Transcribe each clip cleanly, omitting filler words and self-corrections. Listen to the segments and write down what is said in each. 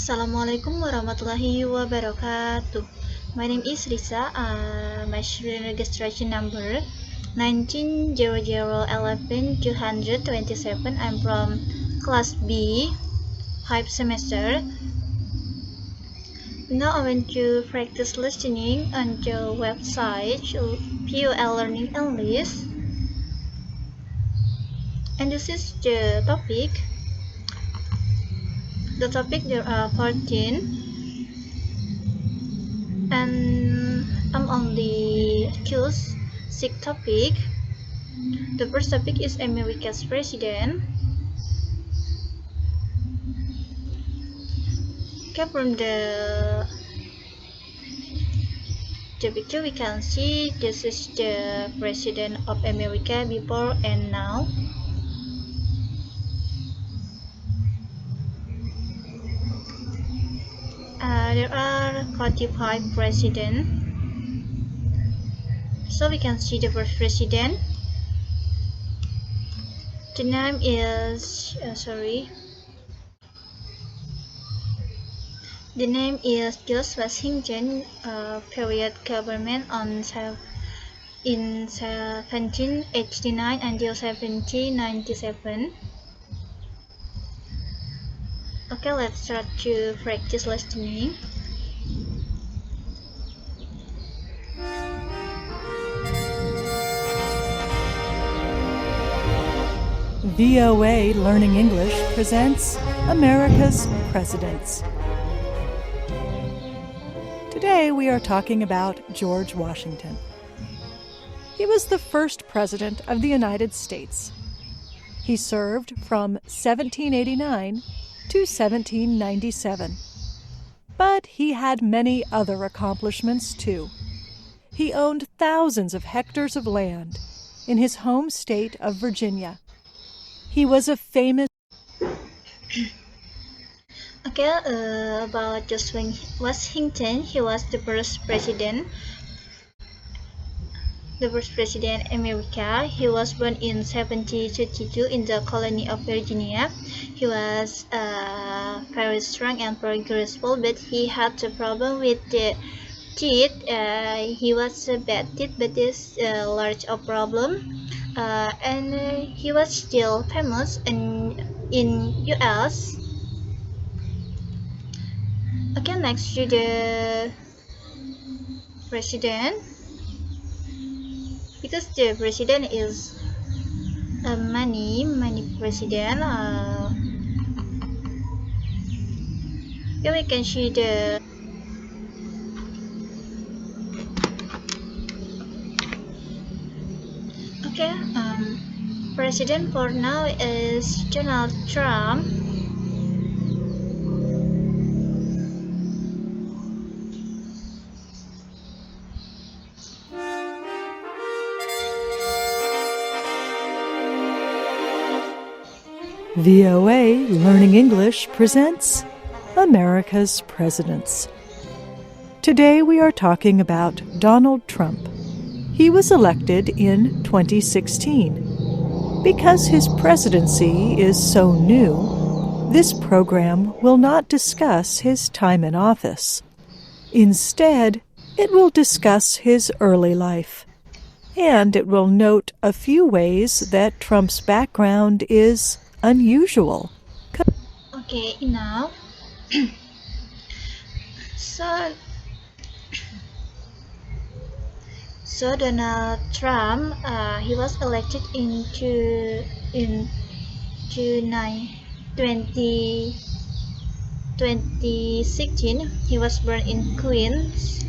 Assalamualaikum warahmatullahi wabarakatuh. My name is Risa. My student registration number 190011 I'm from class B, 5 semester. Now I want to practice listening on the website PUL Learning English. And this is the topic. The topic there are 14. And I'm only choose 6 topic. The first topic is America's president. Okay, from the picture we can see this is the president of America before and now. There are 45 presidents. So we can see the first president. The name is The name is George Washington. Period government in 1789 until 1797. Okay, let's start to practice listening. VOA Learning English presents America's Presidents. Today we are talking about George Washington. He was the first president of the United States. He served from 1789 to 1797. But he had many other accomplishments too. He owned thousands of hectares of land in his home state of Virginia. He was a famous About George Washington, he was the first president America. He was born in 1732 in the colony of Virginia. He was very strong and progressive, but he had a problem with the teeth. He was a bad teeth, but it's a large problem. And he was still famous in US. Okay, next to the president, because the president is many president. Here we can see the president for now is Donald Trump. VOA Learning English presents America's Presidents. Today we are talking about Donald Trump. He was elected in 2016. Because his presidency is so new, this program will not discuss his time in office. Instead, it will discuss his early life. And it will note a few ways that Trump's background is unusual. Okay, now so Donald Trump, he was elected in 2016. He was born in Queens,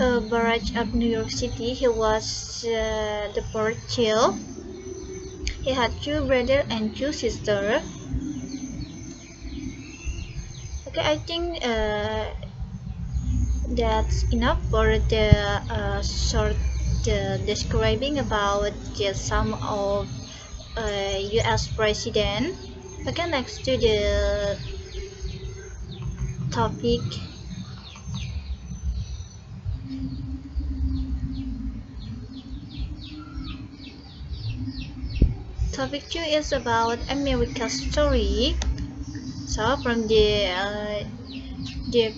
a borough of New York City. He was the fourth child. He had 2 brothers and 2 sisters. Okay, I think that's enough for the short describing about some of US president. Okay, next to the topic. Topic 2 is about America's story. So from the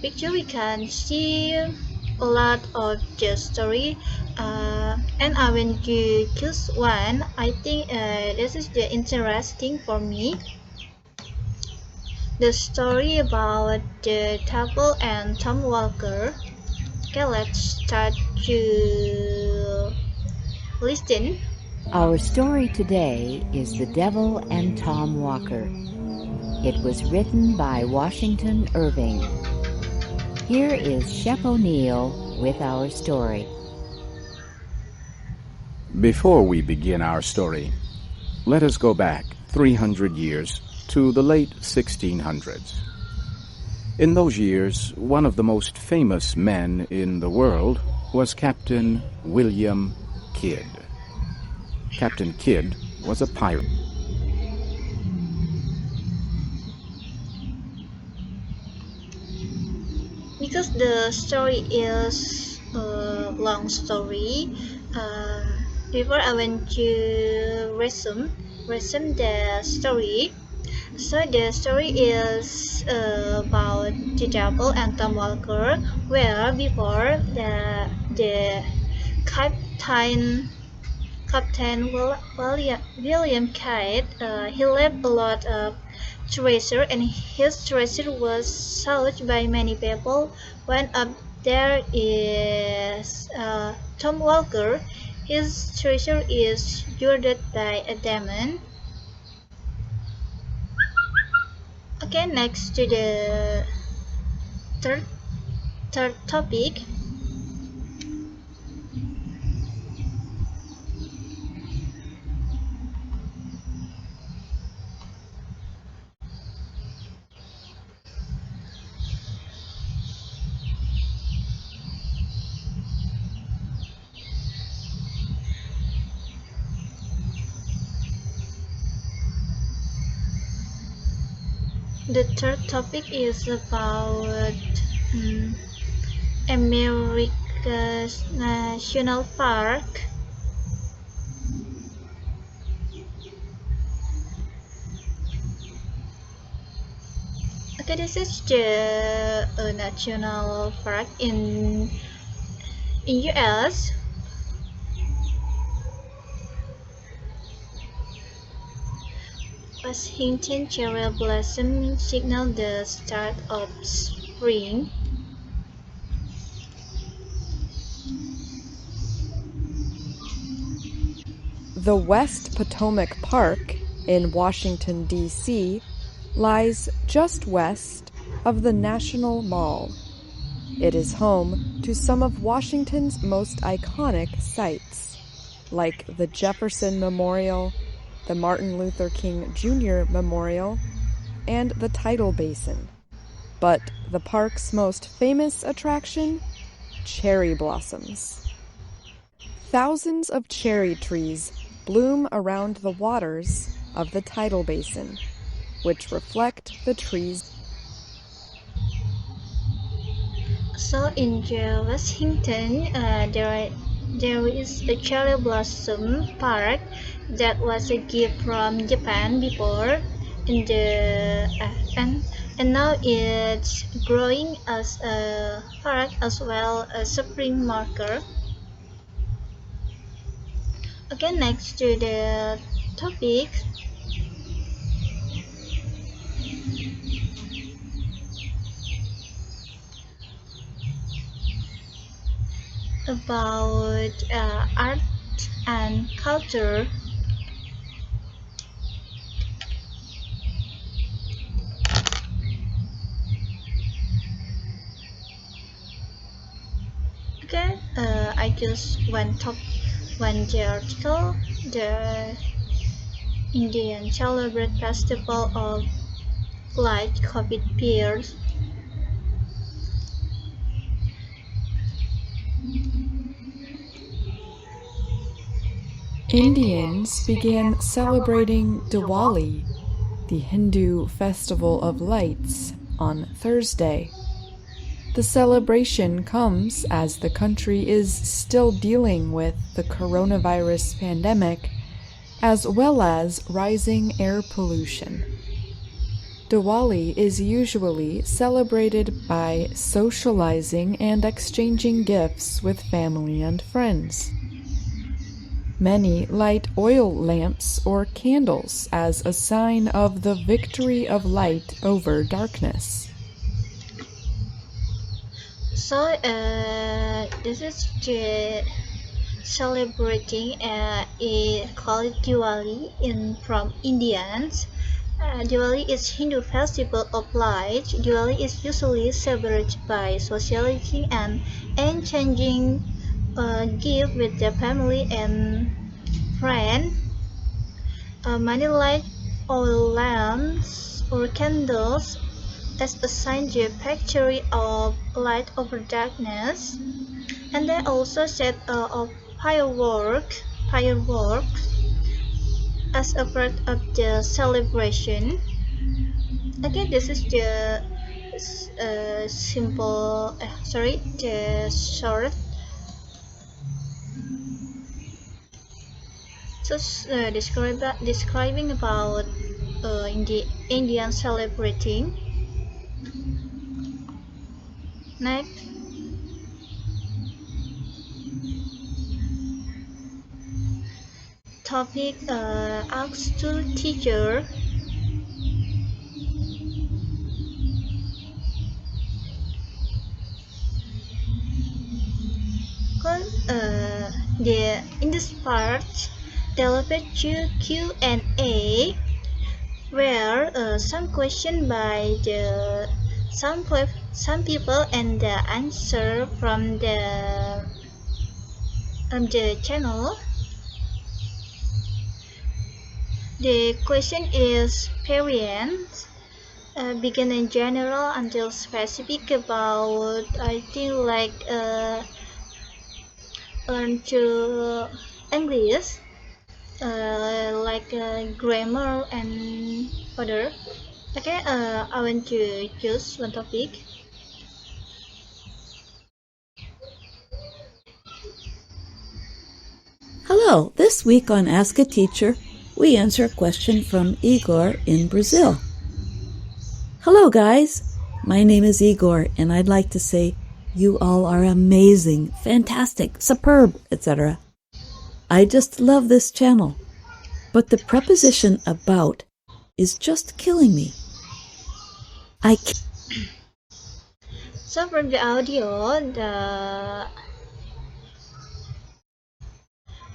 picture we can see a lot of the story, and I when you choose one, I think this is the interesting for me. The story about the devil and Tom Walker. Okay, let's start to listen. Our story today is The Devil and Tom Walker. It was written by Washington Irving. Here is Shep O'Neill with our story. Before we begin our story, let us go back 300 years to the late 1600s. In those years, one of the most famous men in the world was Captain William Kidd. Captain Kidd was a pirate. Because the story is a long story, uh, before I went to resume the story. So the story is about the devil and Tom Walker, where before the captain William Kidd, he left a lot of treasure, and his treasure was sought by many people. One of there is Tom Walker. His treasure is guarded by a demon. Okay, next to the third third topic. The third topic is about America's National Park. Okay, this is the national park in US. Washington cherry blossom signal the start of spring. The West Potomac Park in Washington, D.C., lies just west of the National Mall. It is home to some of Washington's most iconic sites, like the Jefferson Memorial, the Martin Luther King Jr. Memorial, and the Tidal Basin. But the park's most famous attraction? Cherry blossoms. Thousands of cherry trees bloom around the waters of the tidal basin, which reflect the trees. So in Washington, there is a cherry blossom park that was a gift from Japan before, in the and now it's growing as a park as well as a spring marker. Okay, next to the topic. About art and culture. Okay, I just one the article. The Indian celebrate festival of light COVID peers. Indians began celebrating Diwali, the Hindu festival of lights, on Thursday. The celebration comes as the country is still dealing with the coronavirus pandemic, as well as rising air pollution. Diwali is usually celebrated by socializing and exchanging gifts with family and friends. Many light oil lamps or candles as a sign of the victory of light over darkness. So this is the celebrating call it Diwali from Indians. Diwali is Hindu festival of light. Diwali is usually celebrated by socializing and exchanging gift with the family and friends. Many light oil lamps or candles as a sign the victory of light over darkness. And they also set of fireworks as a part of the celebration. Again, this is the the short. Just describing about in the Indian celebrating. Next, topic ask to teacher. In this part, develop Q&A, where some question by some people and the answer from the channel. The question is variant. Begin in general until specific about I think like learn to English like grammar and other. Okay, I want to choose one topic. Hello, this week on Ask a Teacher, we answer a question from Igor in Brazil. Hello guys, my name is Igor and I'd like to say you all are amazing, fantastic, superb, etc. I just love this channel, but the preposition about is just killing me. So from the audio,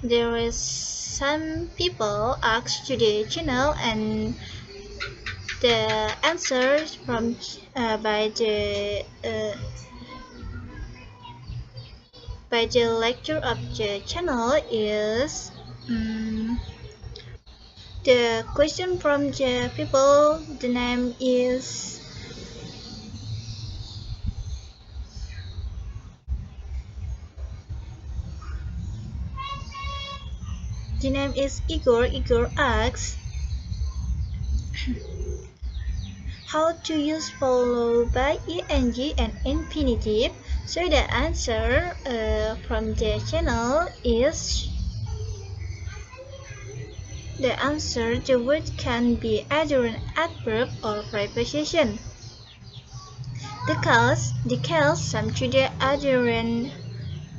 there is some people asked to the channel and the answers from by the lecture of the channel is the question from the people. The name is Igor. Igor asks how to use followed by ing and infinitive. So the answer from the channel is the word can be either an adverb or preposition. The case sum to the either an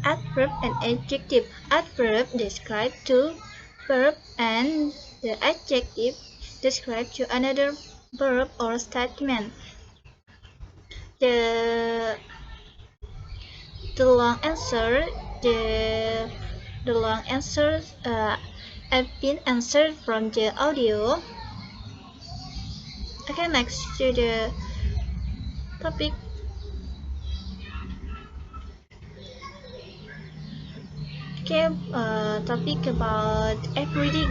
adverb and adjective. Adverb describe two verb and the adjective describe to another verb or statement. The long answer have been answered from the audio. Okay, next to the topic. Okay, topic about everyday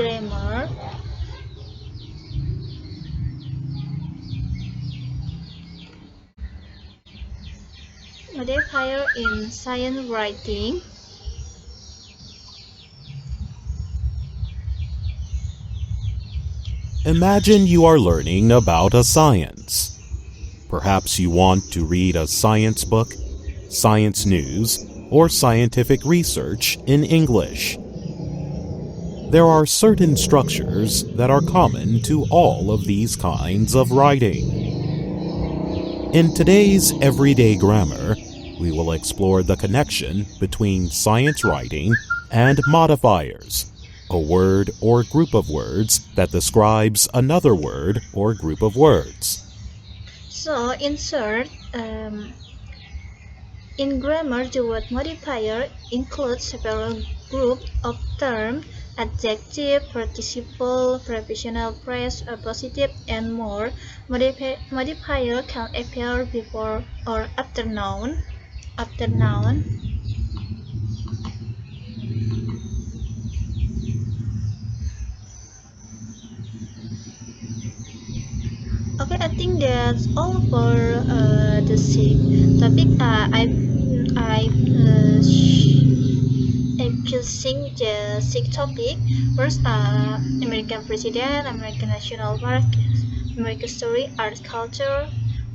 grammar. Modifier in science writing. Imagine you are learning about a science. Perhaps you want to read a science book, science news, or scientific research in English. There are certain structures that are common to all of these kinds of writing. In today's everyday grammar, we will explore the connection between science writing and modifiers, a word or group of words that describes another word or group of words. So, in short, in grammar, the word modifier includes several groups of terms: adjective, participle, prepositional phrase, appositive, and more. Modifier can appear before or after noun. Okay, I think that's all for the sick topic. I'm choosing the sick topic. First, American president, American national park, American story, art, culture,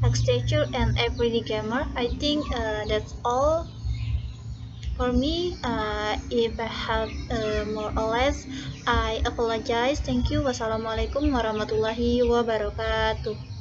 architecture, and everyday grammar. I think that's all for me. If I have more or less, I apologize. Thank you. Wassalamualaikum warahmatullahi wabarakatuh.